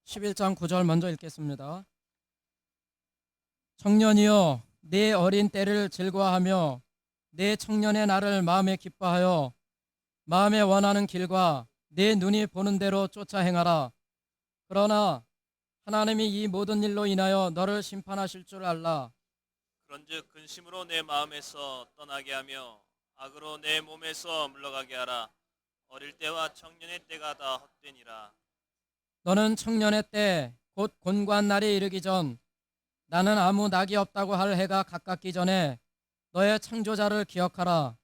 11장 9절 먼저 읽겠습니다. 청년이여 내 어린 때를 즐거워하며 내 청년의 날을 마음에 기뻐하여 마음에 원하는 길과 내 눈이 보는 대로 쫓아 행하라. 그러나 하나님이 이 모든 일로 인하여 너를 심판하실 줄 알라. 그런즉 근심으로 내 마음에서 떠나게 하며 악으로 내 몸에서 물러가게 하라. 어릴 때와 청년의 때가 다 헛되니라. 너는 청년의 때 곧 곤고한 날이 이르기 전 나는 아무 낙이 없다고 할 해가 가깝기 전에 너의 창조자를 기억하라.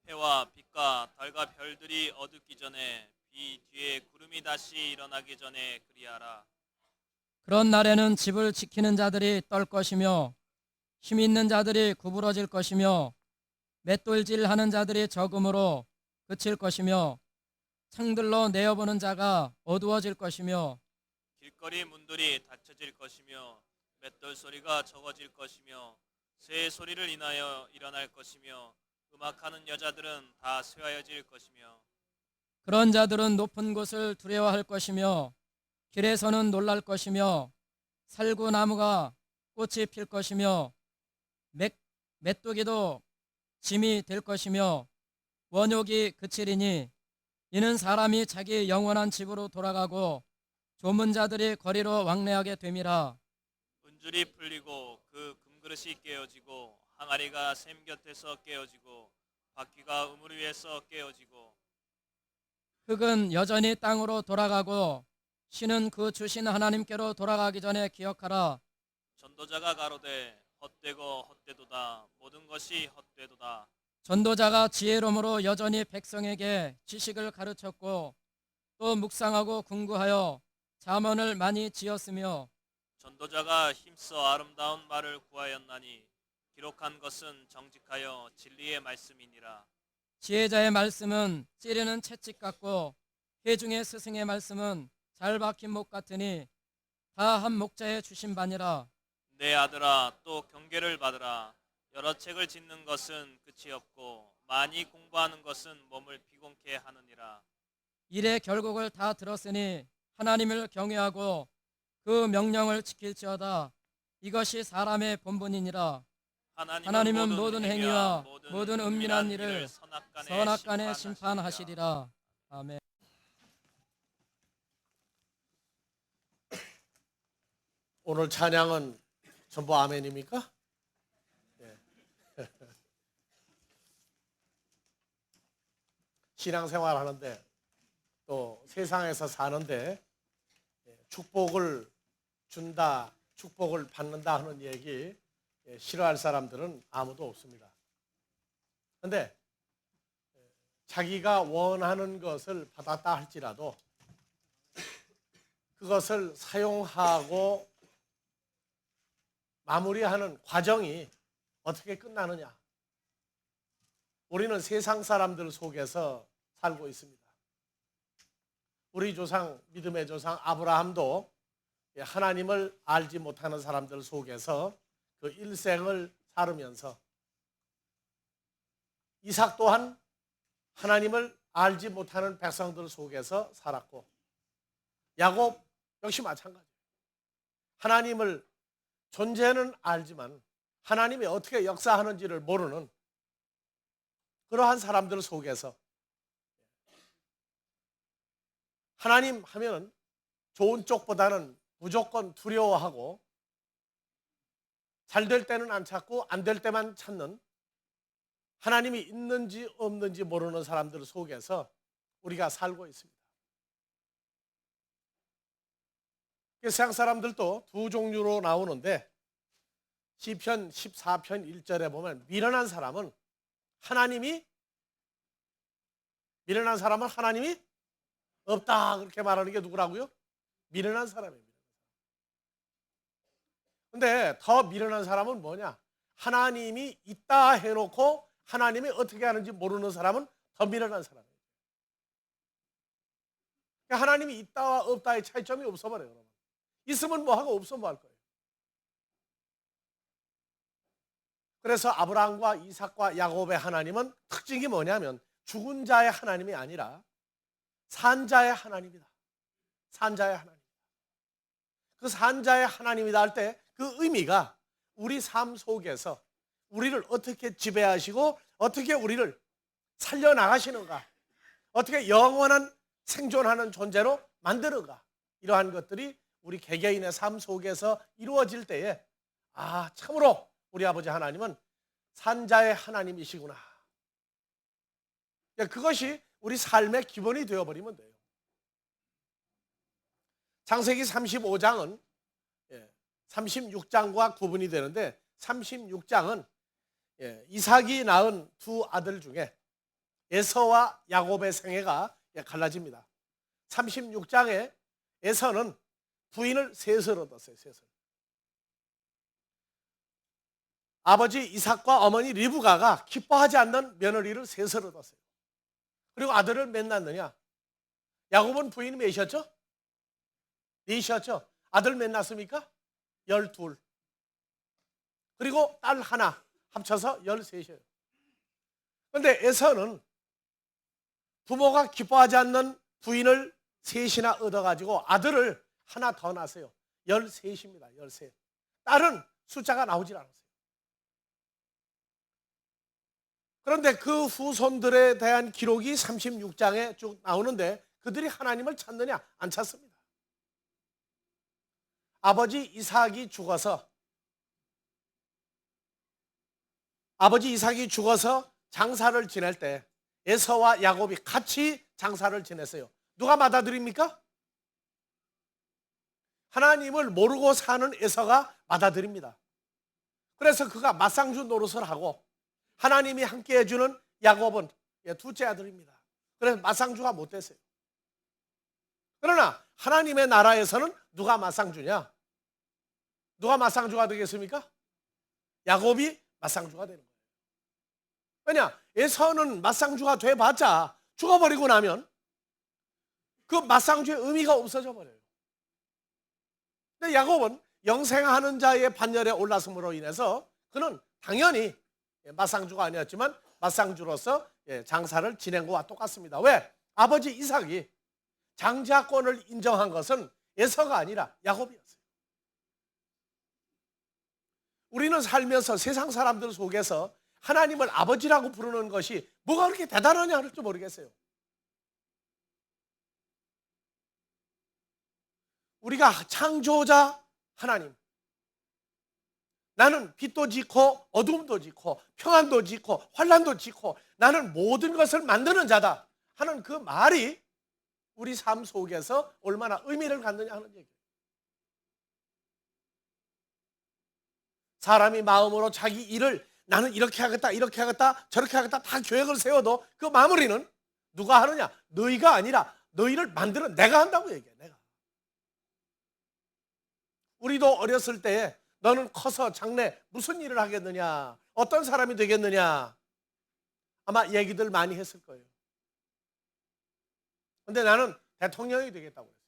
해와 빛과 달과 별들이 어둡기 전에 비 뒤에 구름이 다시 일어나기 전에 그리하라. 그런 날에는 집을 지키는 자들이 떨 것이며 힘 있는 자들이 구부러질 것이며 맷돌질하는 자들이 적음으로 그칠 것이며 창들로 내어보는 자가 어두워질 것이며 길거리 문들이 닫혀질 것이며 맷돌 소리가 적어질 것이며 새 소리를 인하여 일어날 것이며 음악하는 여자들은 다 쇠하여질 것이며 그런 자들은 높은 곳을 두려워할 것이며 길에서는 놀랄 것이며 살구나무가 꽃이 필 것이며 메뚜기도 짐이 될 것이며 원욕이 그치리니 이는 사람이 자기 영원한 집으로 돌아가고 조문 자들이 거리로 왕래하게 됨이라. 은줄이 풀리고 그 금그릇이 깨어지고 항아리가 샘 곁에서 깨어지고 바퀴가 우물 위에서 깨어지고 흙은 여전히 땅으로 돌아가고 신은 그 주신 하나님께로 돌아가기 전에 기억하라. 전도자가 가로되 헛되고 헛되도다 모든 것이 헛되도다. 전도자가 지혜로움으로 여전히 백성에게 지식을 가르쳤고 또 묵상하고 궁구하여 잠언을 많이 지었으며 전도자가 힘써 아름다운 말을 구하였나니 기록한 것은 정직하여 진리의 말씀이니라. 지혜자의 말씀은 찌르는 채찍 같고 회중의 스승의 말씀은 잘 박힌 목 같으니 다 한 목자의 주신 바니라. 내 아들아 또 경계를 받으라. 여러 책을 짓는 것은 끝이 없고 많이 공부하는 것은 몸을 피곤케 하느니라. 일의 결국을 다 들었으니 하나님을 경외하고 그 명령을 지킬지어다. 이것이 사람의 본분이니라. 하나님은 모든 행위와 모든 은밀한 일을 선악간에 심판하시리라. 아멘. 오늘 찬양은 전부 아멘입니까? 예. 신앙생활 하는데 또 세상에서 사는데 축복을 준다, 축복을 받는다 하는 얘기 싫어할 사람들은 아무도 없습니다. 그런데 자기가 원하는 것을 받았다 할지라도 그것을 사용하고 마무리하는 과정이 어떻게 끝나느냐. 우리는 세상 사람들 속에서 살고 있습니다. 우리 조상, 믿음의 조상 아브라함도 하나님을 알지 못하는 사람들 속에서 그 일생을 살으면서 이삭 또한 하나님을 알지 못하는 백성들 속에서 살았고 야곱 역시 마찬가지예요. 하나님을 존재는 알지만 하나님이 어떻게 역사하는지를 모르는 그러한 사람들 속에서 하나님 하면 좋은 쪽보다는 무조건 두려워하고 잘 될 때는 안 찾고 안 될 때만 찾는 하나님이 있는지 없는지 모르는 사람들 속에서 우리가 살고 있습니다. 세상 사람들도 두 종류로 나오는데 시편 14편 1절에 보면 미련한 사람은 하나님이 없다 그렇게 말하는 게 누구라고요? 미련한 사람입니다. 근데 더 미련한 사람은 뭐냐? 하나님이 있다 해놓고 하나님이 어떻게 하는지 모르는 사람은 더 미련한 사람이에요. 그러니까 하나님이 있다와 없다의 차이점이 없어버려요. 여러분. 있으면 뭐하고 없으면 뭐 할 거예요. 그래서 아브라함과 이삭과 야곱의 하나님은 특징이 뭐냐면 죽은 자의 하나님이 아니라 산 자의 하나님이다. 산 자의 하나님. 그 산자의 하나님이다 할 때 그 의미가 우리 삶 속에서 우리를 어떻게 지배하시고 어떻게 우리를 살려나가시는가, 어떻게 영원한 생존하는 존재로 만드는가, 이러한 것들이 우리 개개인의 삶 속에서 이루어질 때에 참으로 우리 아버지 하나님은 산자의 하나님이시구나. 그것이 우리 삶의 기본이 되어버리면 돼요. 창세기 35장은 36장과 구분이 되는데, 36장은 이삭이 낳은 두 아들 중에 에서와 야곱의 생애가 갈라집니다. 36장에 에서는 부인을 셋을 얻었어요. 셋을. 아버지 이삭과 어머니 리브가가 기뻐하지 않는 며느리를 셋을 얻었어요. 그리고 아들을 몇 낳느냐? 야곱은 부인이 몇이었죠? 넷이었죠? 아들 몇 낳습니까? 12. 그리고 딸 하나 합쳐서 13이에요. 그런데 에서는 부모가 기뻐하지 않는 부인을 셋이나 얻어가지고 아들을 하나 더 낳았어요. 13입니다. 13. 딸은 숫자가 나오질 않았어요. 그런데 그 후손들에 대한 기록이 36장에 쭉 나오는데, 그들이 하나님을 찾느냐? 안 찾습니다. 아버지 이삭이 죽어서 장사를 지낼 때 에서와 야곱이 같이 장사를 지냈어요. 누가 받아들입니까? 하나님을 모르고 사는 에서가 받아들입니다. 그래서 그가 맞상주 노릇을 하고, 하나님이 함께 해주는 야곱은 둘째 아들입니다. 그래서 맞상주가 못 됐어요. 그러나 하나님의 나라에서는 누가 맞상주냐? 누가 맞상주가 되겠습니까? 야곱이 맞상주가 되는 거예요. 왜냐? 에서는 맞상주가 돼봤자 죽어버리고 나면 그 맞상주의 의미가 없어져 버려요. 근데 야곱은 영생하는 자의 반열에 올랐음으로 인해서 그는 당연히 맞상주가 아니었지만 맞상주로서 장사를 지낸 것과 똑같습니다. 왜? 아버지 이삭이 장자권을 인정한 것은 에서가 아니라 야곱이었어요. 우리는 살면서 세상 사람들 속에서 하나님을 아버지라고 부르는 것이 뭐가 그렇게 대단하냐 할지 모르겠어요. 우리가 창조자 하나님, 나는 빛도 짓고 어둠도 짓고 평안도 짓고 환난도 짓고 나는 모든 것을 만드는 자다 하는 그 말이 우리 삶 속에서 얼마나 의미를 갖느냐 하는 얘기예요. 사람이 마음으로 자기 일을 나는 이렇게 하겠다 이렇게 하겠다 저렇게 하겠다 다 계획을 세워도 그 마무리는 누가 하느냐? 너희가 아니라 너희를 만드는 내가 한다고 얘기해. 내가. 우리도 어렸을 때 너는 커서 장래 무슨 일을 하겠느냐, 어떤 사람이 되겠느냐, 아마 얘기들 많이 했을 거예요. 근데 나는 대통령이 되겠다고 했어요.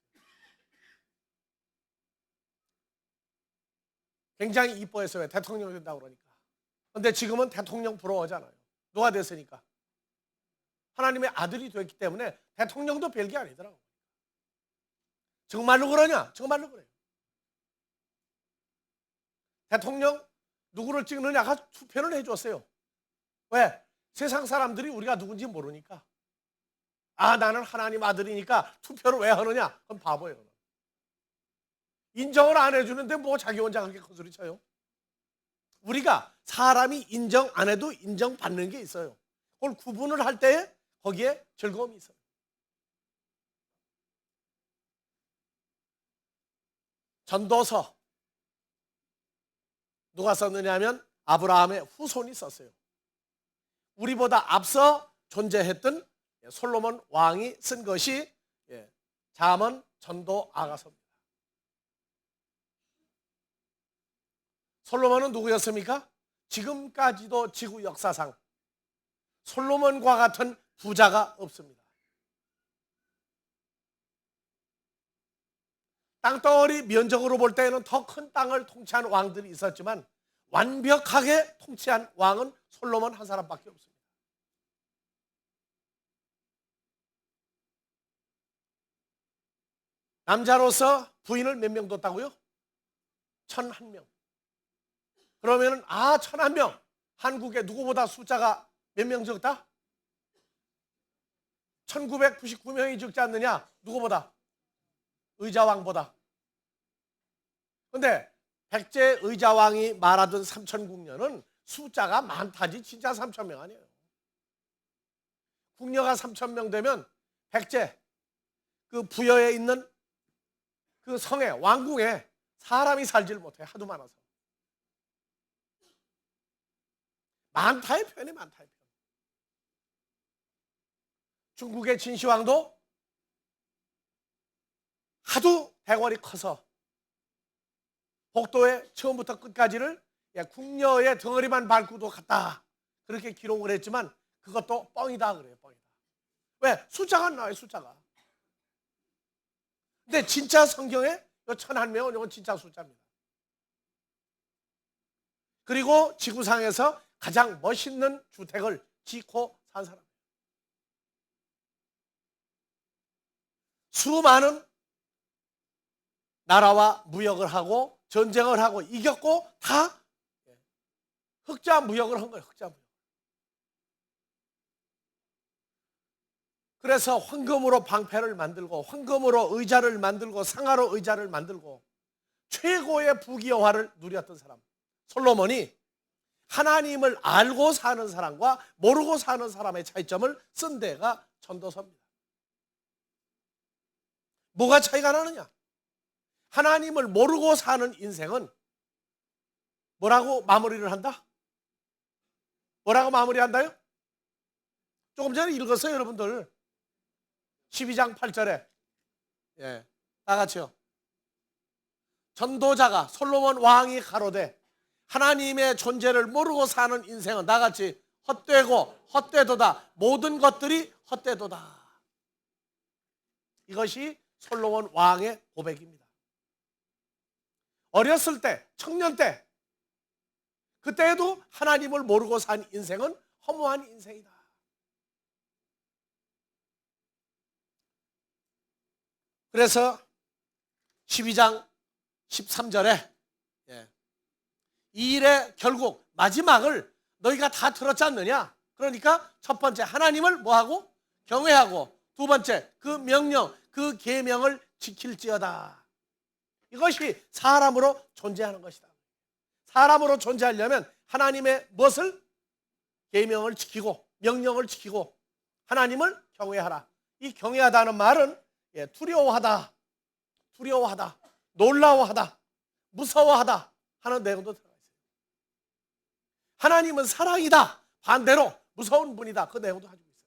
굉장히 이뻐했어요. 왜? 대통령이 된다고 그러니까. 근데 지금은 대통령 부러워하잖아요. 누가 됐으니까. 하나님의 아들이 됐기 때문에 대통령도 별게 아니더라고요. 정말로 그러냐? 정말로 그래요. 대통령 누구를 찍느냐가 투표를 해줬어요. 왜? 세상 사람들이 우리가 누군지 모르니까. 나는 하나님 아들이니까 투표를 왜 하느냐? 그건 바보예요. 인정을 안 해주는데 뭐 자기 혼자 그렇게 헛소리 쳐요? 우리가 사람이 인정 안 해도 인정받는 게 있어요. 그걸 구분을 할 때 거기에 즐거움이 있어요. 전도서 누가 썼느냐 하면 아브라함의 후손이 썼어요. 우리보다 앞서 존재했던 솔로몬 왕이 쓴 것이 잠언 전도 아가서입니다. 솔로몬은 누구였습니까? 지금까지도 지구 역사상 솔로몬과 같은 부자가 없습니다. 땅덩어리 면적으로 볼 때에는 더 큰 땅을 통치한 왕들이 있었지만 완벽하게 통치한 왕은 솔로몬 한 사람밖에 없습니다. 남자로서 부인을 몇 명 뒀다고요? 1,001명. 그러면은 1,001명. 한국에 누구보다 숫자가 몇 명 적다? 1999명이 적지 않느냐? 누구보다? 의자왕보다. 근데 백제 의자왕이 말하던 3,000국녀는 숫자가 많다지 진짜 3,000명 아니에요. 국녀가 3,000명 되면 백제 그 부여에 있는 그 성에 왕궁에 사람이 살지를 못해. 하도 많아서. 많다의 표현이 많다의 표현. 중국의 진시황도 하도 대궐이 커서 복도에 처음부터 끝까지를 궁녀의 덩어리만 밟고도 갔다. 그렇게 기록을 했지만 그것도 뻥이다 그래요. 뻥이다. 왜? 숫자가 안 나와요. 숫자가. 근데 진짜 성경에 이 1,001명은 이건 진짜 숫자입니다. 그리고 지구상에서 가장 멋있는 주택을 짓고 산 사람. 수많은 나라와 무역을 하고 전쟁을 하고 이겼고 다 흑자 무역을 한 거예요. 흑자 무역. 그래서 황금으로 방패를 만들고 황금으로 의자를 만들고 상하로 의자를 만들고 최고의 부귀영화를 누렸던 사람. 솔로몬이 하나님을 알고 사는 사람과 모르고 사는 사람의 차이점을 쓴 데가 전도서입니다. 뭐가 차이가 나느냐? 하나님을 모르고 사는 인생은 뭐라고 마무리를 한다? 뭐라고 마무리한다요? 조금 전에 읽었어요, 여러분들. 12장 8절에. 다 같이요. 전도자가 솔로몬 왕이 가로되 하나님의 존재를 모르고 사는 인생은 나같이 헛되고 헛되도다. 모든 것들이 헛되도다. 이것이 솔로몬 왕의 고백입니다. 어렸을 때, 청년 때, 그때에도 하나님을 모르고 산 인생은 허무한 인생이다. 그래서 12장 13절에 이 일의 결국 마지막을 너희가 다 들었지 않느냐? 그러니까 첫 번째 하나님을 뭐하고? 경외하고 두 번째 그 명령, 그 계명을 지킬지어다. 이것이 사람으로 존재하는 것이다. 사람으로 존재하려면 하나님의 무엇을? 계명을 지키고 명령을 지키고 하나님을 경외하라. 이 경외하다는 말은 두려워하다, 두려워하다, 놀라워하다, 무서워하다 하는 내용도 들어가 있어요. 하나님은 사랑이다. 반대로 무서운 분이다. 그 내용도 가지고 있어요.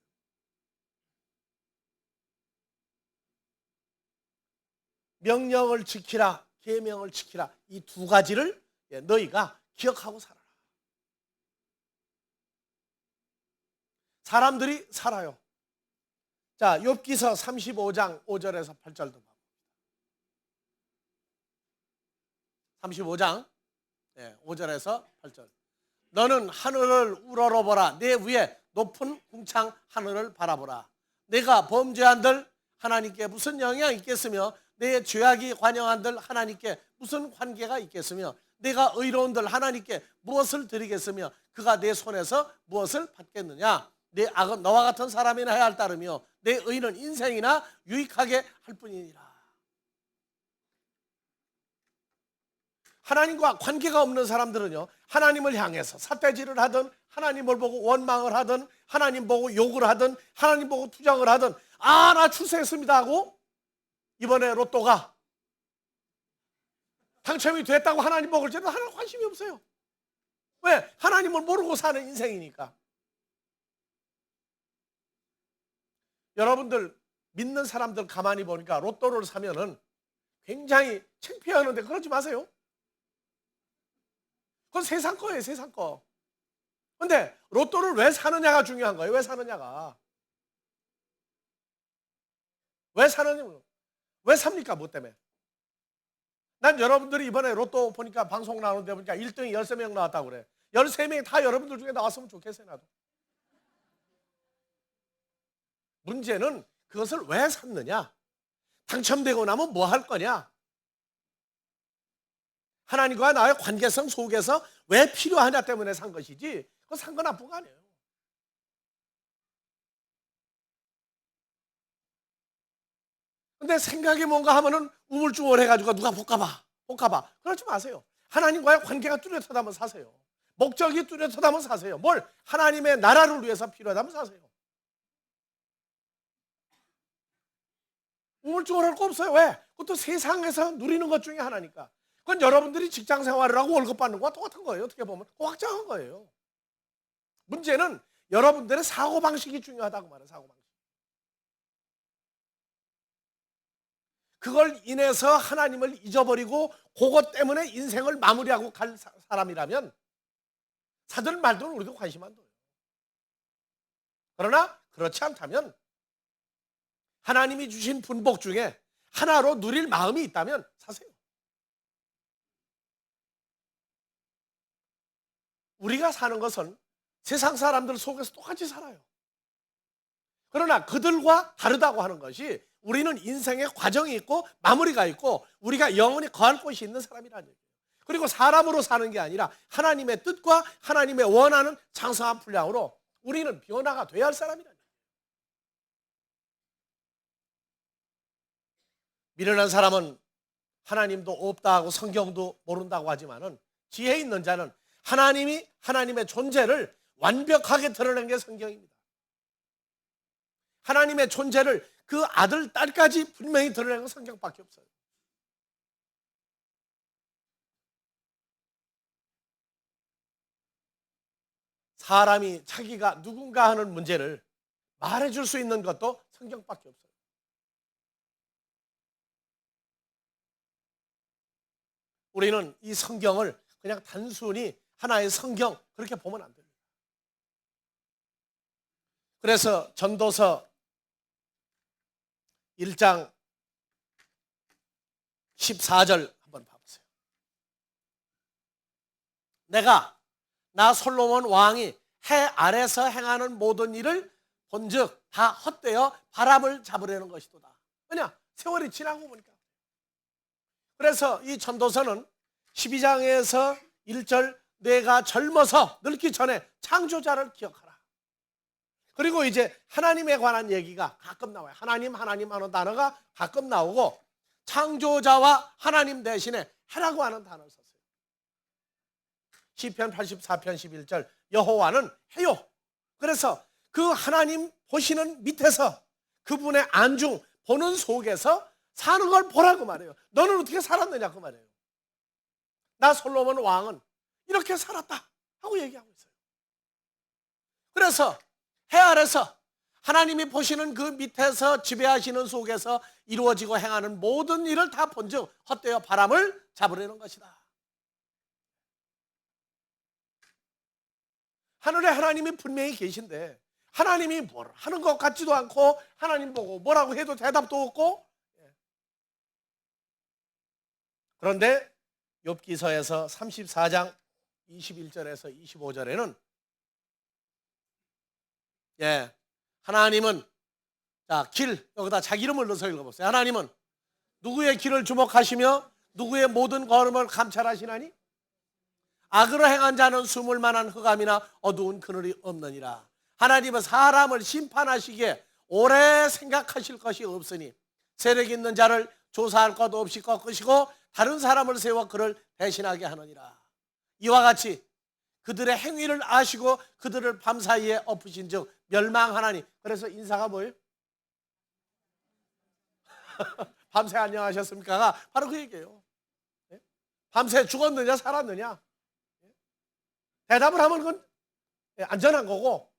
명령을 지키라, 계명을 지키라. 이 두 가지를 너희가 기억하고 살아라. 사람들이 살아요. 자, 욥기서 35장 5절에서 8절도 봐. 35장 5절에서 8절. 너는 하늘을 우러러보라. 내 위에 높은 궁창 하늘을 바라보라. 내가 범죄한들 하나님께 무슨 영향이 있겠으며 내 죄악이 관영한들 하나님께 무슨 관계가 있겠으며 내가 의로운들 하나님께 무엇을 드리겠으며 그가 내 손에서 무엇을 받겠느냐. 내 악은 너와 같은 사람이나 해야 할 따르며 내 의는 인생이나 유익하게 할 뿐이니라. 하나님과 관계가 없는 사람들은요, 하나님을 향해서 삿대질을 하든 하나님을 보고 원망을 하든 하나님 보고 욕을 하든 하나님 보고 투정을 하든 나 출세했습니다 하고 이번에 로또가 당첨이 됐다고 하나님 먹을 때도 하나님 관심이 없어요. 왜? 하나님을 모르고 사는 인생이니까. 여러분들 믿는 사람들 가만히 보니까 로또를 사면은 굉장히 창피해하는데 그러지 마세요. 그건 세상 거예요, 세상 거. 근데 로또를 왜 사느냐가 중요한 거예요. 왜 사느냐가. 왜 사느냐. 왜 삽니까? 뭐 때문에? 난 여러분들이 이번에 로또 보니까 방송 나오는데 보니까 1등이 13명 나왔다고 그래. 13명이 다 여러분들 중에 나왔으면 좋겠어요, 나도. 문제는 그것을 왜 샀느냐? 당첨되고 나면 뭐 할 거냐? 하나님과 나의 관계성 속에서 왜 필요하냐 때문에 산 것이지, 그거 산 건 나쁜 거 아니에요. 근데 생각이 뭔가 하면은 우물쭈물해가지고 누가 볶아봐. 그러지 마세요. 하나님과의 관계가 뚜렷하다면 사세요. 목적이 뚜렷하다면 사세요. 뭘? 하나님의 나라를 위해서 필요하다면 사세요. 우물쭈물할 거 없어요. 왜? 그것도 세상에서 누리는 것 중에 하나니까. 그건 여러분들이 직장 생활을 하고 월급 받는 거와 똑같은 거예요. 어떻게 보면 확장한 거예요. 문제는 여러분들의 사고방식이 중요하다고 말해요. 사고방식. 그걸 인해서 하나님을 잊어버리고 그것 때문에 인생을 마무리하고 갈 사람이라면 사들 말들은 우리도 관심 안 둬요. 그러나 그렇지 않다면 하나님이 주신 분복 중에 하나로 누릴 마음이 있다면 사세요. 우리가 사는 것은 세상 사람들 속에서 똑같이 살아요. 그러나 그들과 다르다고 하는 것이 우리는 인생의 과정이 있고 마무리가 있고 우리가 영원히 거할 곳이 있는 사람이라는 얘기예요. 그리고 사람으로 사는 게 아니라 하나님의 뜻과 하나님의 원하는 장성한 분량으로 우리는 변화가 돼야 할 사람이라는 얘기예요. 미련한 사람은 하나님도 없다 하고 성경도 모른다고 하지만은 지혜 있는 자는 하나님이 하나님의 존재를 완벽하게 드러낸 게 성경입니다. 하나님의 존재를 그 아들, 딸까지 분명히 드러낸 건 성경밖에 없어요. 사람이 자기가 누군가 하는 문제를 말해줄 수 있는 것도 성경밖에 없어요. 우리는 이 성경을 그냥 단순히 하나의 성경 그렇게 보면 안 됩니다. 그래서 전도서 1장 14절 한번 봐보세요. 나 솔로몬 왕이 해 아래서 행하는 모든 일을 본즉 다 헛되어 바람을 잡으려는 것이도다. 왜냐? 세월이 지나고 보니까. 그래서 이 전도서는 12장에서 1절 내가 젊어서 늙기 전에 창조자를 기억하라. 그리고 이제 하나님에 관한 얘기가 가끔 나와요. 하나님 하는 단어가 가끔 나오고 창조자와 하나님 대신에 해라고 하는 단어를 썼어요. 시편 84편 11절 여호와는 해요. 그래서 그 하나님 보시는 밑에서 그분의 안중 보는 속에서 사는 걸 보라고 말해요. 너는 어떻게 살았느냐 그 말이에요. 나 솔로몬 왕은 이렇게 살았다 하고 얘기하고 있어요. 그래서 해 아래서 하나님이 보시는 그 밑에서 지배하시는 속에서 이루어지고 행하는 모든 일을 다 본즉 헛되어 바람을 잡으려는 것이다. 하늘에 하나님이 분명히 계신데 하나님이 뭘 하는 것 같지도 않고 하나님 보고 뭐라고 해도 대답도 없고. 그런데 욥기서에서 34장 21절에서 25절에는 하나님은 여기다 자기 이름을 넣어서 읽어보세요. 하나님은 누구의 길을 주목하시며 누구의 모든 걸음을 감찰하시나니 악으로 행한 자는 숨을 만한 흑암이나 어두운 그늘이 없느니라. 하나님은 사람을 심판하시기에 오래 생각하실 것이 없으니 세력 있는 자를 조사할 것 없이 꺾으시고 다른 사람을 세워 그를 대신하게 하느니라. 이와 같이 그들의 행위를 아시고 그들을 밤사이에 엎으신 즉 멸망하나니. 그래서 인사가 뭐예요? 밤새 안녕하셨습니까가 바로 그 얘기예요. 밤새 죽었느냐 살았느냐 대답을 하면 그건 안전한 거고,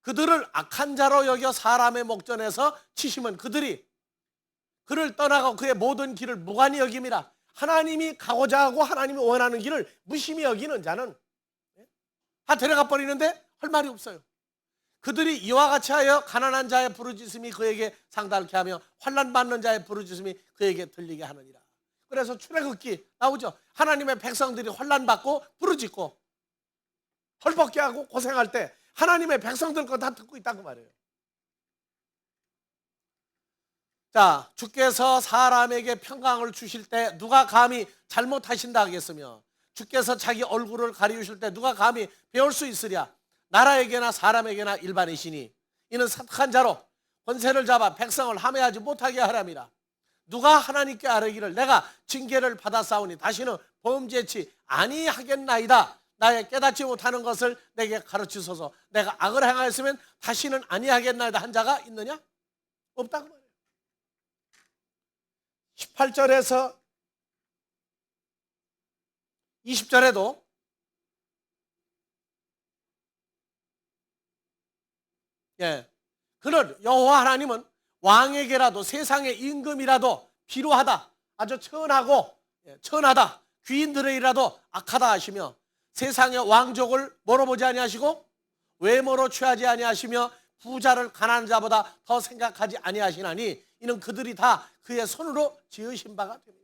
그들을 악한 자로 여겨 사람의 목전에서 치시면 그들이 그를 떠나고 그의 모든 길을 무관히 여김이라. 하나님이 가고자 하고 하나님이 원하는 길을 무심히 여기는 자는 다 데려가 버리는데 할 말이 없어요. 그들이 이와 같이 하여 가난한 자의 부르짖음이 그에게 상달케 하며 환난 받는 자의 부르짖음이 그에게 들리게 하느니라. 그래서 출애굽기 나오죠. 하나님의 백성들이 환난 받고 부르짖고 헐벗게 하고 고생할 때 하나님의 백성들 거 다 듣고 있다고 말해요. 자, 주께서 사람에게 평강을 주실 때 누가 감히 잘못하신다 하겠으며 주께서 자기 얼굴을 가리우실 때 누가 감히 배울 수 있으랴. 나라에게나 사람에게나 일반이시니 이는 사악한 자로 권세를 잡아 백성을 함해하지 못하게 하람이라. 누가 하나님께 아뢰기를 내가 징계를 받았사오니 다시는 범죄치 아니하겠나이다. 나의 깨닫지 못하는 것을 내게 가르치소서. 내가 악을 행하였으면 다시는 아니하겠나이다 한 자가 있느냐? 없다고 말해요. 18절에서 20절에도 그는 여호와 하나님은 왕에게라도 세상의 임금이라도 필요하다, 아주 천하다, 귀인들에게라도 악하다 하시며 세상의 왕족을 뭐로 보지 아니하시고 외모로 취하지 아니하시며 부자를 가난한 자보다 더 생각하지 아니하시나니 이는 그들이 다 그의 손으로 지으신 바가 됩니다.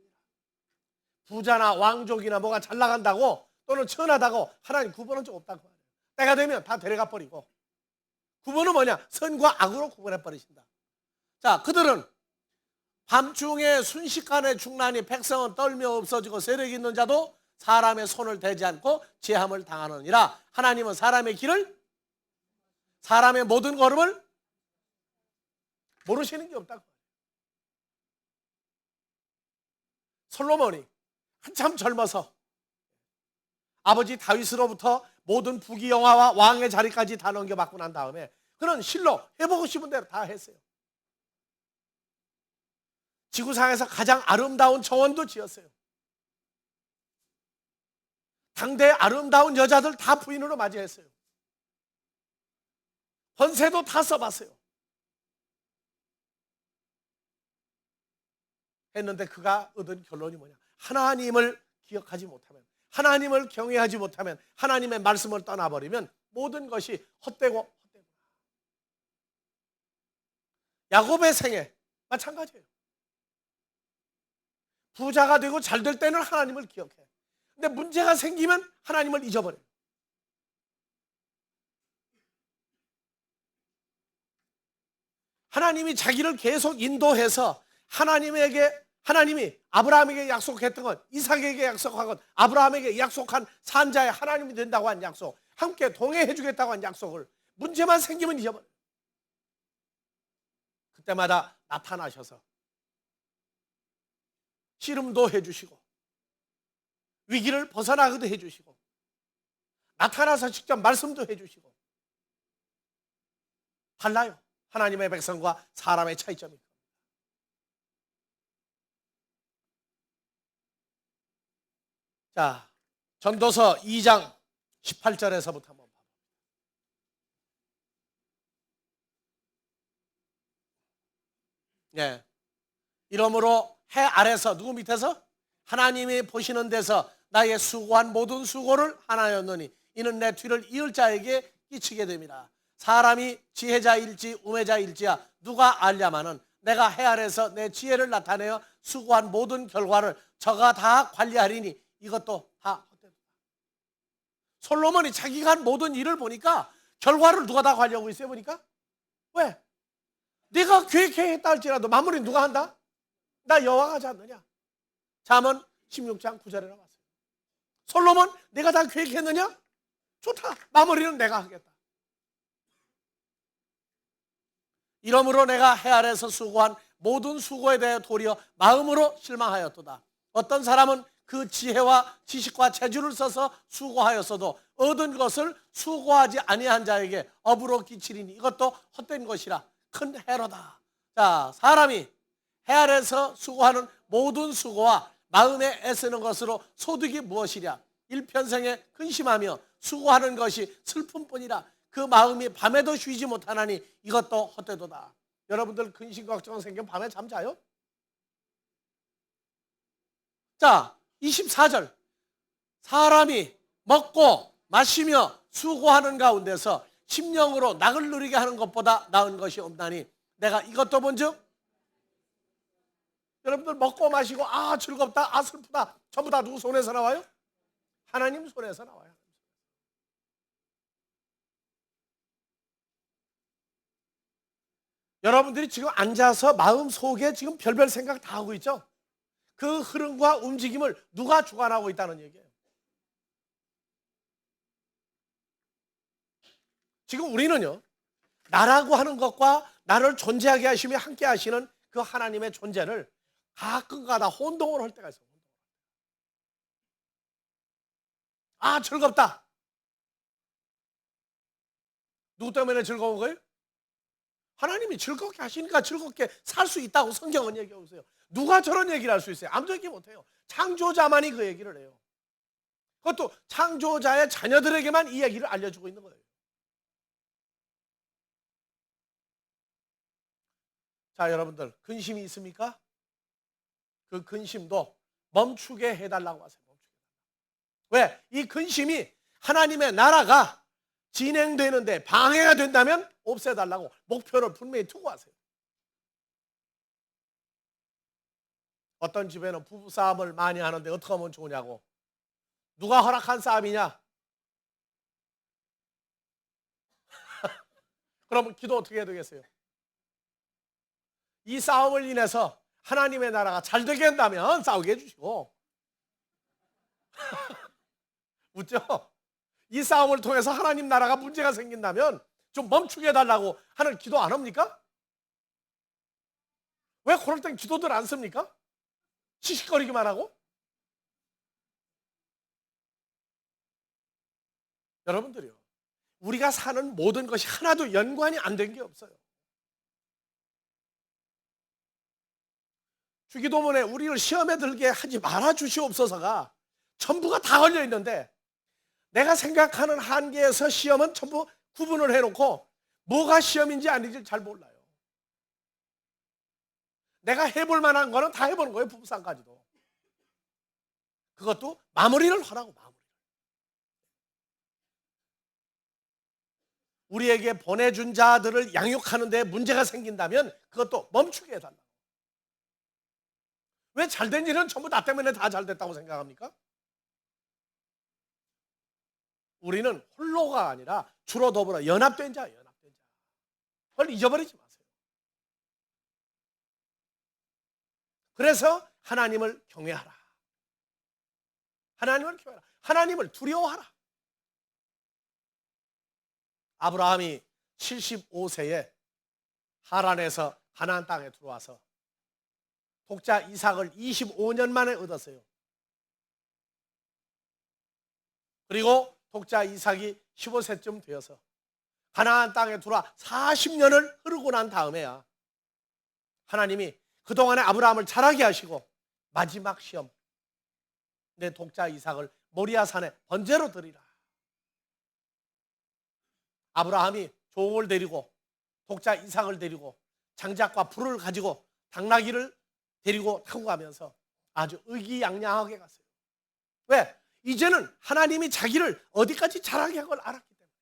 부자나 왕족이나 뭐가 잘 나간다고 또는 천하다고 하나님 구분은 좀 없다고 말해요. 때가 되면 다 데려가 버리고, 구분은 뭐냐? 선과 악으로 구분해 버리신다. 자, 그들은 밤중에 순식간에 죽나니 백성은 떨며 없어지고 세력 있는 자도 사람의 손을 대지 않고 제함을 당하느니라. 하나님은 사람의 길을, 사람의 모든 걸음을 모르시는 게 없다고. 솔로몬이 한참 젊어서 아버지 다윗으로부터 모든 부귀영화와 왕의 자리까지 다 넘겨받고 난 다음에 그는 실로 해보고 싶은 대로 다 했어요. 지구상에서 가장 아름다운 정원도 지었어요. 당대의 아름다운 여자들 다 부인으로 맞이했어요. 권세도 다 써봤어요. 했는데 그가 얻은 결론이 뭐냐? 하나님을 기억하지 못하면, 하나님을 경외하지 못하면, 하나님의 말씀을 떠나버리면 모든 것이 헛되고 야곱의 생애 마찬가지예요. 부자가 되고 잘 될 때는 하나님을 기억해. 근데 문제가 생기면 하나님을 잊어버려요. 하나님이 자기를 계속 인도해서 하나님이 아브라함에게 약속했던 것, 이삭에게 약속한 것, 아브라함에게 약속한 산자의 하나님이 된다고 한 약속, 함께 동행해 주겠다고 한 약속을 문제만 생기면 잊어버려요. 그때마다 나타나셔서 씨름도 해주시고 위기를 벗어나기도 해주시고 나타나서 직접 말씀도 해주시고. 달라요. 하나님의 백성과 사람의 차이점이. 자, 전도서 2장 18절에서부터 한번 봐요. 이러므로 해 아래서, 누구 밑에서? 하나님이 보시는 데서 나의 수고한 모든 수고를 하나였느니 이는 내 뒤를 이을 자에게 끼치게 됨이라. 사람이 지혜자일지 우매자일지야 누가 알냐마는 내가 해 아래서 내 지혜를 나타내어 수고한 모든 결과를 저가 다 관리하리니 이것도 다 헛되다. 솔로몬이 자기가 한 모든 일을 보니까 결과를 누가 다 관리하고 있어요? 보니까. 왜? 네가 계획했다 할지라도 마무리 누가 한다? 나 여호와가 하지 않느냐? 잠언 16장 9절에 나왔어요. 솔로몬, 내가 다 계획했느냐? 좋다. 마무리는 내가 하겠다. 이러므로 내가 해 아래서 수고한 모든 수고에 대해 도리어 마음으로 실망하였도다. 어떤 사람은 그 지혜와 지식과 재주를 써서 수고하였어도 얻은 것을 수고하지 아니한 자에게 업으로 끼치리니 이것도 헛된 것이라. 큰 해로다. 자, 사람이 해 아래서 수고하는 모든 수고와 마음에 애쓰는 것으로 소득이 무엇이랴? 일평생에 근심하며 수고하는 것이 슬픔뿐이라. 그 마음이 밤에도 쉬지 못하나니 이것도 헛되도다. 여러분들 근심 걱정 생기면 밤에 잠 자요? 자, 24절. 사람이 먹고 마시며 수고하는 가운데서 심령으로 낙을 누리게 하는 것보다 나은 것이 없나니 내가 이것도 본즉. 여러분들 먹고 마시고 아 즐겁다, 아 슬프다, 전부 다 누구 손에서 나와요? 하나님 손에서 나와요. 여러분들이 지금 앉아서 마음속에 지금 별별 생각 다 하고 있죠? 그 흐름과 움직임을 누가 주관하고 있다는 얘기예요. 지금 우리는요, 나라고 하는 것과 나를 존재하게 하시며 함께 하시는 그 하나님의 존재를 가끔가다 혼동을 할 때가 있어요. 아, 즐겁다. 누구 때문에 즐거운 거예요? 하나님이 즐겁게 하시니까 즐겁게 살 수 있다고 성경은 얘기하고 있어요. 누가 저런 얘기를 할 수 있어요? 아무도 얘기 못해요. 창조자만이 그 얘기를 해요. 그것도 창조자의 자녀들에게만 이 얘기를 알려주고 있는 거예요. 자, 여러분들, 근심이 있습니까? 그 근심도 멈추게 해달라고 하세요. 왜? 이 근심이 하나님의 나라가 진행되는데 방해가 된다면 없애달라고 목표를 분명히 두고 하세요. 어떤 집에는 부부싸움을 많이 하는데 어떻게 하면 좋으냐고. 누가 허락한 싸움이냐? 그러면 기도 어떻게 해야 되겠어요? 이 싸움을 인해서 하나님의 나라가 잘 되게 한다면 싸우게 해주시고 웃죠? 이 싸움을 통해서 하나님 나라가 문제가 생긴다면 좀 멈추게 해달라고 하는 기도 안 합니까? 왜 그럴 땐 기도들 안 씁니까? 시시거리기만 하고? 여러분들이요, 우리가 사는 모든 것이 하나도 연관이 안 된 게 없어요. 주기도문에 우리를 시험에 들게 하지 말아 주시옵소서가 전부가 다 걸려 있는데 내가 생각하는 한계에서 시험은 전부 구분을 해놓고 뭐가 시험인지 아닌지 잘 몰라요. 내가 해볼 만한 거는 다 해보는 거예요. 부부싸움까지도. 그것도 마무리를 하라고. 마무리. 우리에게 보내준 자들을 양육하는 데 문제가 생긴다면 그것도 멈추게 해달라고. 왜 잘된 일은 전부 나 때문에 다 잘됐다고 생각합니까? 우리는 홀로가 아니라 주로 더불어 연합된 자예요. 연합된 자. 그걸 잊어버리지 마세요. 그래서 하나님을 경외하라. 하나님을 경외하라. 하나님을 두려워하라. 아브라함이 75세에 하란에서 가나안 땅에 들어와서 독자 이삭을 25년 만에 얻었어요. 그리고 독자 이삭이 15세쯤 되어서 가나안 땅에 들어와 40년을 흐르고 난 다음에야 하나님이 그동안에 아브라함을 자라게 하시고 마지막 시험, 내 독자 이삭을 모리아산에 번제로 드리라. 아브라함이 종을 데리고 독자 이삭을 데리고 장작과 불을 가지고 당나귀를 데리고 타고 가면서 아주 의기양양하게 갔어요. 왜? 이제는 하나님이 자기를 어디까지 자라게 한 걸 알았기 때문에,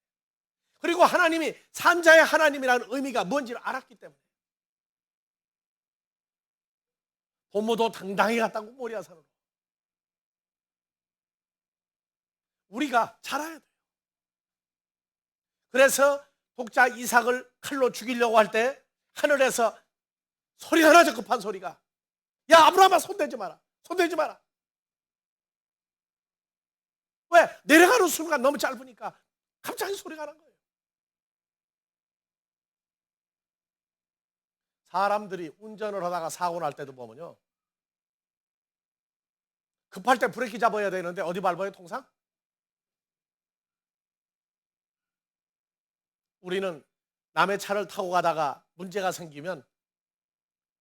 그리고 하나님이 산자의 하나님이라는 의미가 뭔지를 알았기 때문에 부모도 당당히 갔다고 모리아산으로. 우리가 자라야 돼요. 그래서 독자 이삭을 칼로 죽이려고 할 때 하늘에서 소리 하나 저 급한 소리가, 야 아브라함아 손대지 마라. 손대지 마라. 왜? 내려가는 순간 너무 짧으니까 갑자기 소리가 난 거예요. 사람들이 운전을 하다가 사고 날 때도 보면요, 급할 때 브레이크 잡아야 되는데 어디 밟아요 통상? 우리는 남의 차를 타고 가다가 문제가 생기면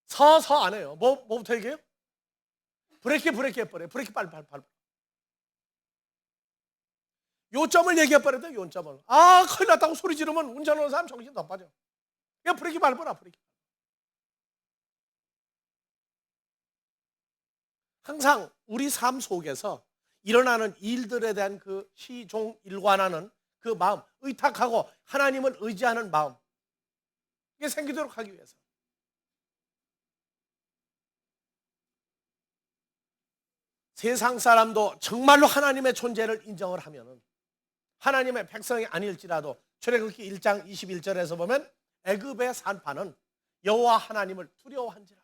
서서 안 해요. 뭐부터 얘기해요? 브레이크 해버려요. 브레이크 빨리. 요점을 얘기해버려야 돼요. 요점을. 아 큰일 났다고 소리 지르면 운전하는 사람 정신 더 빠져. 그냥 브레이크 밟아라. 브레이크. 항상 우리 삶 속에서 일어나는 일들에 대한 그 시종일관하는 그 마음, 의탁하고 하나님을 의지하는 마음, 이게 생기도록 하기 위해서 세상 사람도 정말로 하나님의 존재를 인정을 하면은 하나님의 백성이 아닐지라도 출애굽기 1장 21절에서 보면 애굽의 산파는 여호와 하나님을 두려워한지라.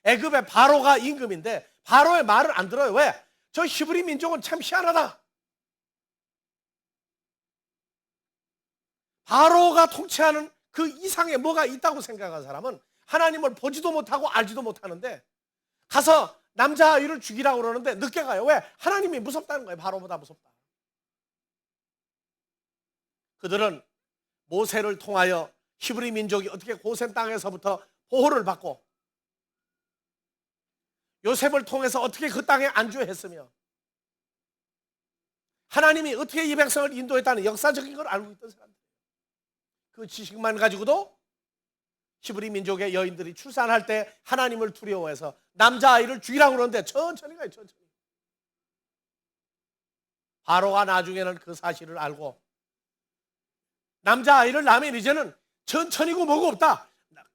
애굽의 바로가 임금인데 바로의 말을 안 들어요. 왜? 저 히브리 민족은 참 희한하다. 바로가 통치하는 그 이상에 뭐가 있다고 생각한 사람은 하나님을 보지도 못하고 알지도 못하는데 가서 남자아이를 죽이라고 그러는데 늦게 가요. 왜? 하나님이 무섭다는 거예요. 바로보다 무섭다. 그들은 모세를 통하여 히브리 민족이 어떻게 고센 땅에서부터 보호를 받고 요셉을 통해서 어떻게 그 땅에 안주했으며 하나님이 어떻게 이 백성을 인도했다는 역사적인 걸 알고 있던 사람들. 그 지식만 가지고도 히브리 민족의 여인들이 출산할 때 하나님을 두려워해서 남자아이를 죽이라고 그러는데 천천히 가요. 천천히. 바로가 나중에는 그 사실을 알고 남자아이를 낳으면 이제는 천천히고 뭐고 없다.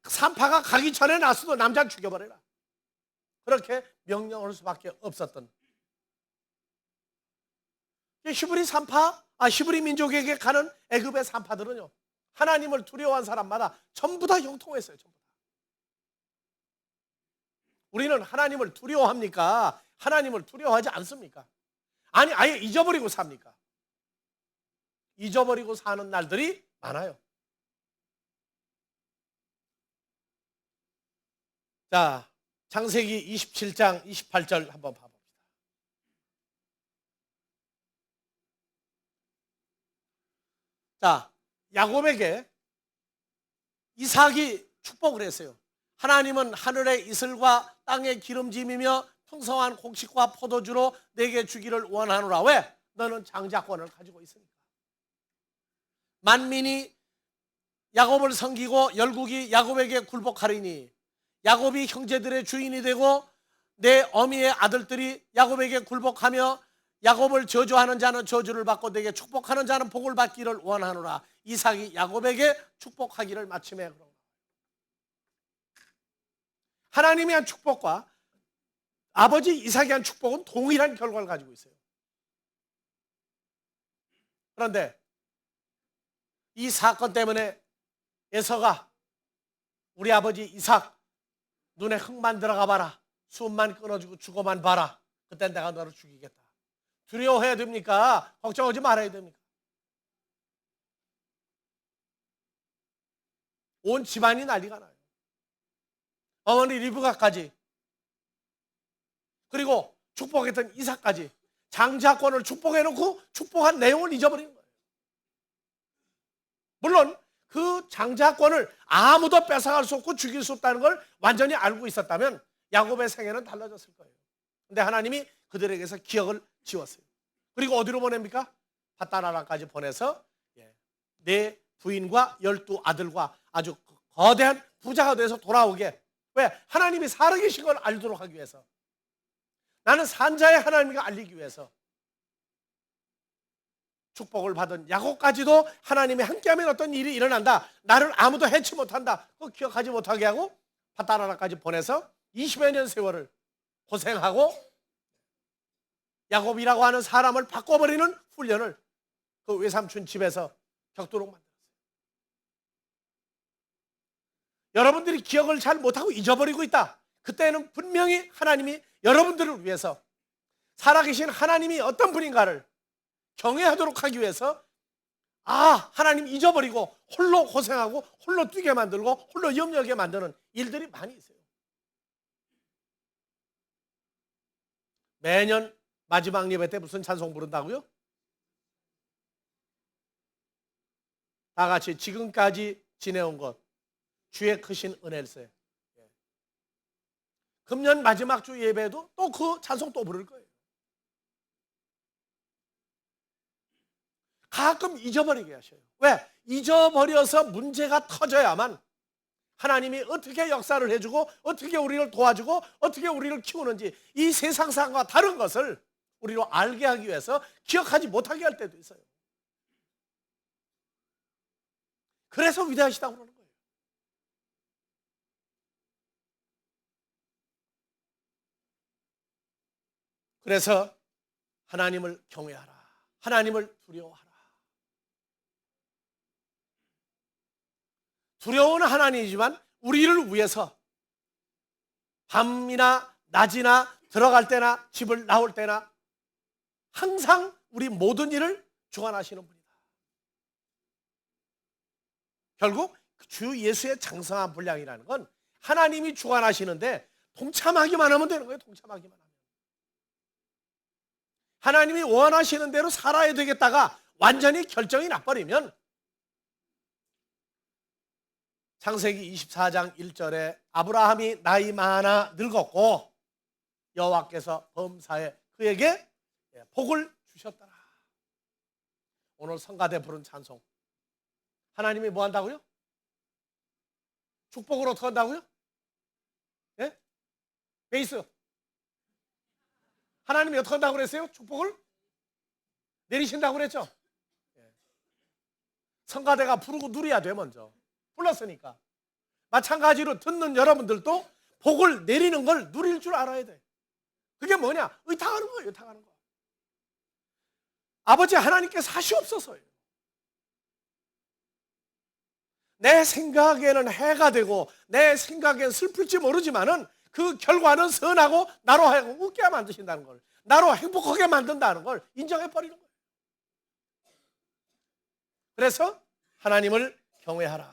산파가 가기 전에 낳았어도 남자를 죽여버려라. 그렇게 명령할 수밖에 없었던 히브리 민족에게 가는 애굽의 산파들은요, 하나님을 두려워한 사람마다 전부 다 형통했어요. 전부 다. 우리는 하나님을 두려워합니까? 하나님을 두려워하지 않습니까? 아니, 아예 잊어버리고 삽니까? 잊어버리고 사는 날들이 많아요. 자, 창세기 27장 28절 한번 봐봅니다. 자, 야곱에게 이삭이 축복을 했어요. 하나님은 하늘의 이슬과 땅의 기름짐이며 풍성한 곡식과 포도주로 내게 주기를 원하노라. 왜? 너는 장자권을 가지고 있으니까. 만민이 야곱을 섬기고 열국이 야곱에게 굴복하리니 야곱이 형제들의 주인이 되고 내 어미의 아들들이 야곱에게 굴복하며 야곱을 저주하는 자는 저주를 받고 내게 축복하는 자는 복을 받기를 원하노라. 이삭이 야곱에게 축복하기를 마침에 그런 거예요. 하나님이 한 축복과 아버지 이삭이 한 축복은 동일한 결과를 가지고 있어요. 그런데 이 사건 때문에 에서가 우리 아버지 이삭 눈에 흙만 들어가 봐라. 숨만 끊어지고 죽어만 봐라. 그땐 내가 너를 죽이겠다. 두려워해야 됩니까? 걱정하지 말아야 됩니까? 온 집안이 난리가 나요. 어머니 리브가까지, 그리고 축복했던 이삭까지 장자권을 축복해놓고 축복한 내용을 잊어버리는 거예요. 물론 그 장자권을 아무도 뺏어갈 수 없고 죽일 수 없다는 걸 완전히 알고 있었다면 야곱의 생애는 달라졌을 거예요. 근데 하나님이 그들에게서 기억을 지웠어요. 그리고 어디로 보냅니까? 팟단 아람까지 보내서 내 부인과 12아들과 아주 거대한 부자가 돼서 돌아오게. 왜? 하나님이 살아계신 걸 알도록 하기 위해서. 나는 산자의 하나님을 알리기 위해서. 축복을 받은 야곱까지도 하나님이 함께하면 어떤 일이 일어난다. 나를 아무도 해치 못한다. 그거 기억하지 못하게 하고 팟단 아람까지 보내서 20여 년 세월을 고생하고 야곱이라고 하는 사람을 바꿔버리는 훈련을 그 외삼촌 집에서 겪도록 만들었어요. 여러분들이 기억을 잘 못하고 잊어버리고 있다. 그때는 분명히 하나님이 여러분들을 위해서 살아계신 하나님이 어떤 분인가를 경외하도록 하기 위해서 하나님 잊어버리고 홀로 고생하고 홀로 뛰게 만들고 홀로 염려하게 만드는 일들이 많이 있어요. 매년 마지막 예배 때 무슨 찬송 부른다고요? 다 같이 지금까지 지내온 것 주의 크신 은혜일세. 금년 마지막 주 예배도 또 그 찬송 또 부를 거예요. 가끔 잊어버리게 하셔요. 왜? 잊어버려서 문제가 터져야만 하나님이 어떻게 역사를 해주고 어떻게 우리를 도와주고 어떻게 우리를 키우는지 이 세상상과 다른 것을 우리로 알게 하기 위해서 기억하지 못하게 할 때도 있어요. 그래서 위대하시다고 그러는 거예요. 그래서 하나님을 경외하라. 하나님을 두려워하라. 두려운 하나님이지만 우리를 위해서 밤이나 낮이나 들어갈 때나 집을 나올 때나 항상 우리 모든 일을 주관하시는 분이다. 결국 주 예수의 장성한 분량이라는 건 하나님이 주관하시는데 동참하기만 하면 되는 거예요. 동참하기만 하면. 하나님이 원하시는 대로 살아야 되겠다가 완전히 결정이 나버리면 창세기 24장 1절에 아브라함이 나이 많아 늙었고 여호와께서 범사에 그에게 복을 주셨더라. 오늘 성가대 부른 찬송, 하나님이 뭐 한다고요? 축복을 어떻게 한다고요? 예? 베이스. 하나님이 어떻게 한다고 그랬어요? 축복을 내리신다고 그랬죠? 성가대가 부르고 누려야 돼. 먼저 불렀으니까. 마찬가지로 듣는 여러분들도 복을 내리는 걸 누릴 줄 알아야 돼. 그게 뭐냐? 의탁하는 거예요. 의탁하는 거. 아버지 하나님께서 하시옵소서예요. 내 생각에는 해가 되고 내 생각엔 슬플지 모르지만은 그 결과는 선하고 나로 하여금 웃게 만드신다는 걸, 나로 행복하게 만든다는 걸 인정해버리는 거예요. 그래서 하나님을 경외하라.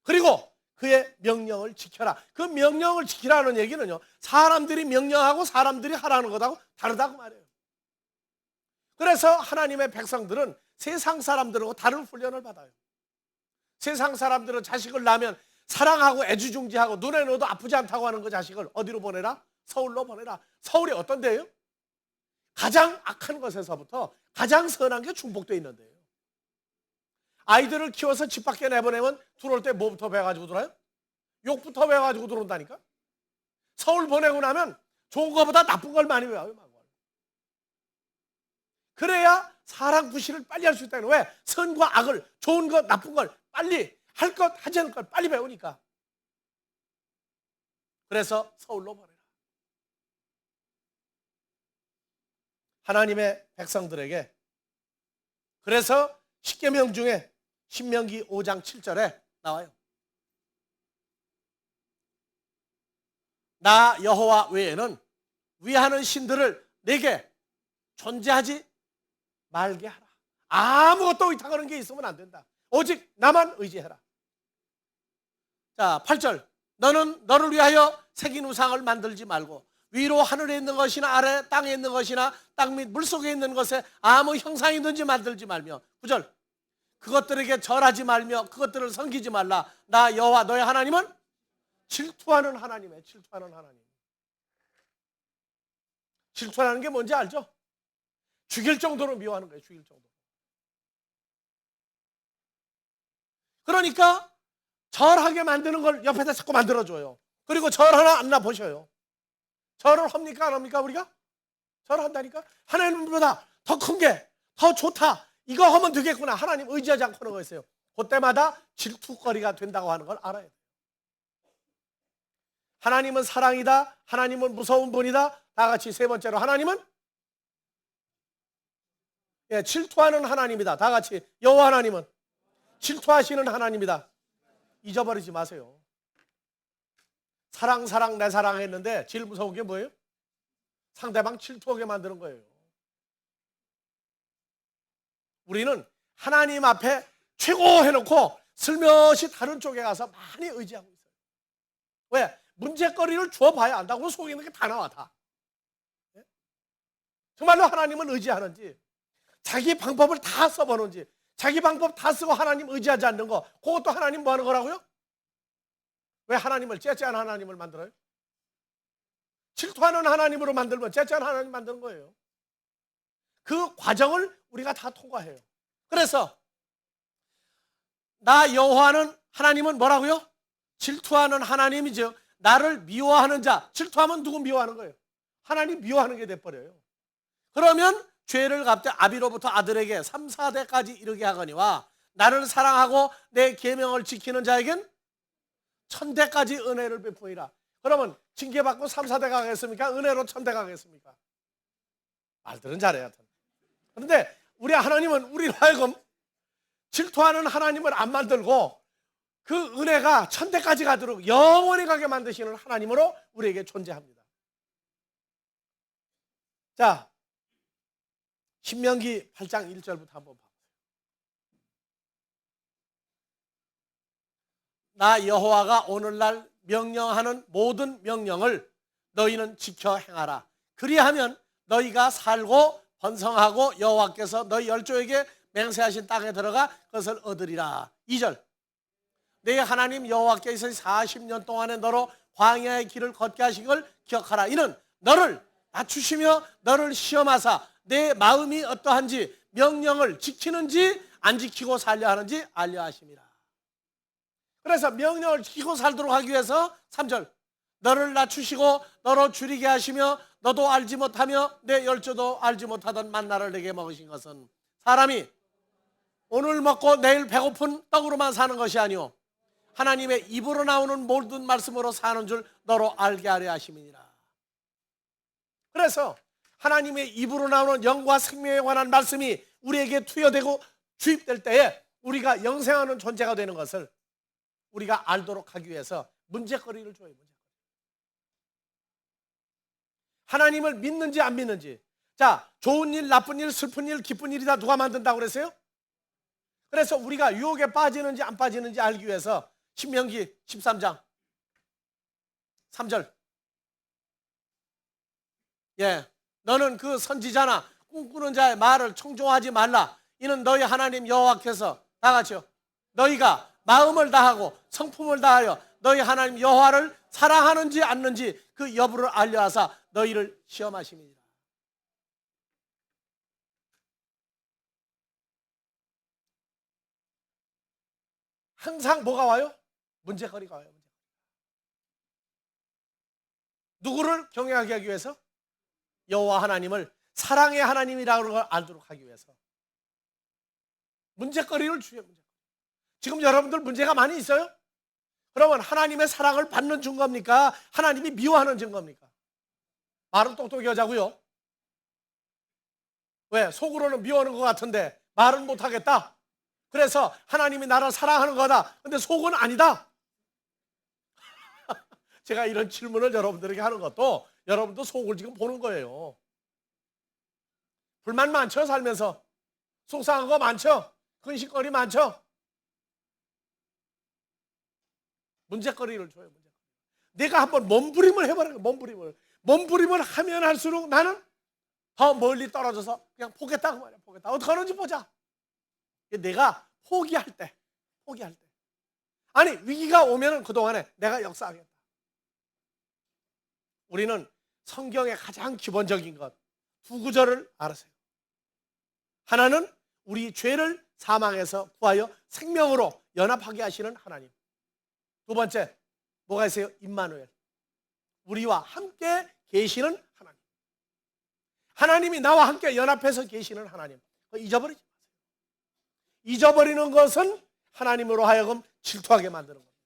그리고 그의 명령을 지켜라. 그 명령을 지키라는 얘기는요, 사람들이 명령하고 사람들이 하라는 것하고 다르다고 말해요. 그래서 하나님의 백성들은 세상 사람들하고 다른 훈련을 받아요. 세상 사람들은 자식을 낳으면 사랑하고 애지중지하고 눈에 넣어도 아프지 않다고 하는 그 자식을 어디로 보내라? 서울로 보내라. 서울이 어떤 데예요? 가장 악한 것에서부터 가장 선한 게 중복되어 있는 데예요. 아이들을 키워서 집 밖에 내보내면 들어올 때 뭐부터 배워가지고 들어요? 욕부터 배워가지고 들어온다니까. 서울 보내고 나면 좋은 것보다 나쁜 걸 많이 배워요. 그래야 사랑 구실을 빨리 할 수 있다는 거예요. 왜? 선과 악을, 좋은 것, 나쁜 걸 빨리, 할 것, 하지 않을 걸 빨리 배우니까. 그래서 서울로 보내라. 하나님의 백성들에게. 그래서 십계명 중에 신명기 5장 7절에 나와요. 나 여호와 외에는 위하는 신들을 내게 존재하지 말게 하라. 아무것도 의탁하는 게 있으면 안 된다. 오직 나만 의지해라. 자, 8절. 너는 너를 위하여 새긴 우상을 만들지 말고 위로 하늘에 있는 것이나 아래 땅에 있는 것이나 땅 및 물속에 있는 것에 아무 형상이 있는지 만들지 말며. 9절. 그것들에게 절하지 말며 그것들을 섬기지 말라. 나 여호와 너의 하나님은 질투하는 하나님이에요. 질투하는 하나님. 질투하는 게 뭔지 알죠? 죽일 정도로 미워하는 거예요. 죽일 정도로. 그러니까 절하게 만드는 걸 옆에다 자꾸 만들어줘요. 그리고 절 하나 안 놔보셔요. 절을 합니까 안 합니까 우리가? 절한다니까. 하나님보다 더 큰 게, 더 좋다, 이거 하면 되겠구나, 하나님 의지하지 않고 하는 거였어요. 그때마다 질투거리가 된다고 하는 걸 알아야 돼요. 하나님은 사랑이다. 하나님은 무서운 분이다. 다 같이 세 번째로 하나님은 질투하는 하나님이다. 다 같이 여호와 하나님은 질투하시는 하나님이다. 잊어버리지 마세요. 사랑 내 사랑 했는데 제일 무서운 게 뭐예요? 상대방 질투하게 만드는 거예요. 우리는 하나님 앞에 최고 해놓고 슬며시 다른 쪽에 가서 많이 의지하고 있어요. 왜? 문제거리를 주어봐야 안다고 속에 있는 게 다 나와. 다. 정말로 하나님은 의지하는지, 자기 방법을 다 써보는지, 자기 방법 다 쓰고 하나님 의지하지 않는 거, 그것도 하나님 뭐 하는 거라고요? 왜 하나님을 째째한 하나님을 만들어요? 질투하는 하나님으로 만들면 째째한 하나님 만드는 거예요. 그 과정을 우리가 다 통과해요. 그래서 나 여호와는 하나님은 뭐라고요? 질투하는 하나님이죠. 나를 미워하는 자. 질투하면 누구 미워하는 거예요? 하나님 미워하는 게 돼버려요. 그러면 죄를 갚되 아비로부터 아들에게 3, 4대까지 이르게 하거니와 나를 사랑하고 내 계명을 지키는 자에겐 1000대까지 은혜를 베푸리라. 그러면 징계받고 3, 4대 가겠습니까? 은혜로 1000대 가겠습니까? 말들은 잘해요. 하여튼. 그런데 우리 하나님은 우리로 하여금 질투하는 하나님을 안 만들고 그 은혜가 천대까지 가도록 영원히 가게 만드시는 하나님으로 우리에게 존재합니다. 자, 신명기 8장 1절부터 한번 봐보세요. 나 여호와가 오늘날 명령하는 모든 명령을 너희는 지켜 행하라. 그리하면 너희가 살고 번성하고 여호와께서 너희 열조에게 맹세하신 땅에 들어가 그것을 얻으리라. 2절, 내 하나님 여호와께서 40년 동안에 너로 광야의 길을 걷게 하신 걸 기억하라. 이는 너를 낮추시며 너를 시험하사 내 마음이 어떠한지 명령을 지키는지 안 지키고 살려 하는지 알려 하심이라. 그래서 명령을 지키고 살도록 하기 위해서 3절, 너를 낮추시고 너로 줄이게 하시며 너도 알지 못하며 내 열조도 알지 못하던 만나를 내게 먹으신 것은 사람이 오늘 먹고 내일 배고픈 떡으로만 사는 것이 아니오 하나님의 입으로 나오는 모든 말씀으로 사는 줄 너로 알게 하려 하심이니라. 그래서 하나님의 입으로 나오는 영과 생명에 관한 말씀이 우리에게 투여되고 주입될 때에 우리가 영생하는 존재가 되는 것을 우리가 알도록 하기 위해서 문제거리를 줘요. 하나님을 믿는지 안 믿는지. 자, 좋은 일, 나쁜 일, 슬픈 일, 기쁜 일이 다 누가 만든다고 그랬어요? 그래서 우리가 유혹에 빠지는지 안 빠지는지 알기 위해서 신명기 13장 3절, 너는 그 선지자나 꿈꾸는 자의 말을 청종하지 말라. 이는 너희 하나님 여호와께서, 다 같이요, 너희가 마음을 다하고 성품을 다하여 너희 하나님 여호와를 사랑하는지 않는지 그 여부를 알려하사 너희를 시험하심이니라. 항상 뭐가 와요? 문제거리가 와요. 누구를 경외하게 하기 위해서? 여호와 하나님을 사랑의 하나님이라는 걸 알도록 하기 위해서 문제거리를 주요. 지금 여러분들 문제가 많이 있어요? 그러면 하나님의 사랑을 받는 증거입니까? 하나님이 미워하는 증거입니까? 말은 똑똑히 하자고요. 왜? 속으로는 미워하는 것 같은데 말은 못하겠다. 그래서 하나님이 나를 사랑하는 거다. 근데 속은 아니다. 제가 이런 질문을 여러분들에게 하는 것도 여러분도 속을 지금 보는 거예요. 불만 많죠? 살면서 속상한 거 많죠? 근심거리 많죠? 문제거리를 줘요. 내가 한번 몸부림을 해보라는 거예요. 몸부림을 하면 할수록 나는 더 멀리 떨어져서 그냥 포기했다고 말이야. 포기했다. 어떻게 하는지 보자. 내가 포기할 때 아니 위기가 오면은 그동안에 내가 역사하겠다. 우리는 성경의 가장 기본적인 것 두 구절을 알으세요. 하나는 우리 죄를 사망에서 구하여 생명으로 연합하게 하시는 하나님. 두 번째 뭐가 있어요? 임마누엘, 우리와 함께 계시는 하나님. 하나님이 나와 함께 연합해서 계시는 하나님. 잊어버리지 마세요. 잊어버리는 것은 하나님으로 하여금 질투하게 만드는 겁니다.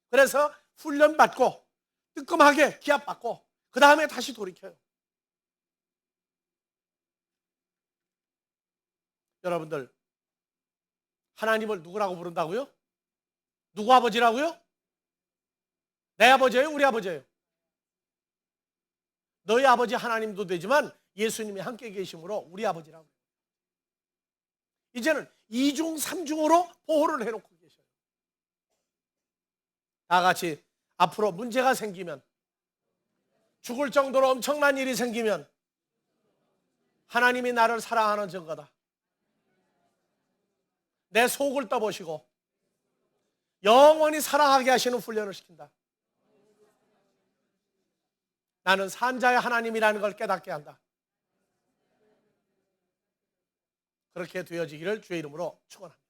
그래서 훈련받고 뜨끔하게 기합받고 그 다음에 다시 돌이켜요. 여러분들, 하나님을 누구라고 부른다고요? 누구 아버지라고요? 내 아버지예요? 우리 아버지예요? 너희 아버지 하나님도 되지만 예수님이 함께 계심으로 우리 아버지라고. 이제는 2중 3중으로 보호를 해놓고 계셔요. 다 같이 앞으로 문제가 생기면, 죽을 정도로 엄청난 일이 생기면 하나님이 나를 사랑하는 증거다. 내 속을 떠보시고 영원히 사랑하게 하시는 훈련을 시킨다. 나는 산자의 하나님이라는 걸 깨닫게 한다. 그렇게 되어지기를 주의 이름으로 축원합니다.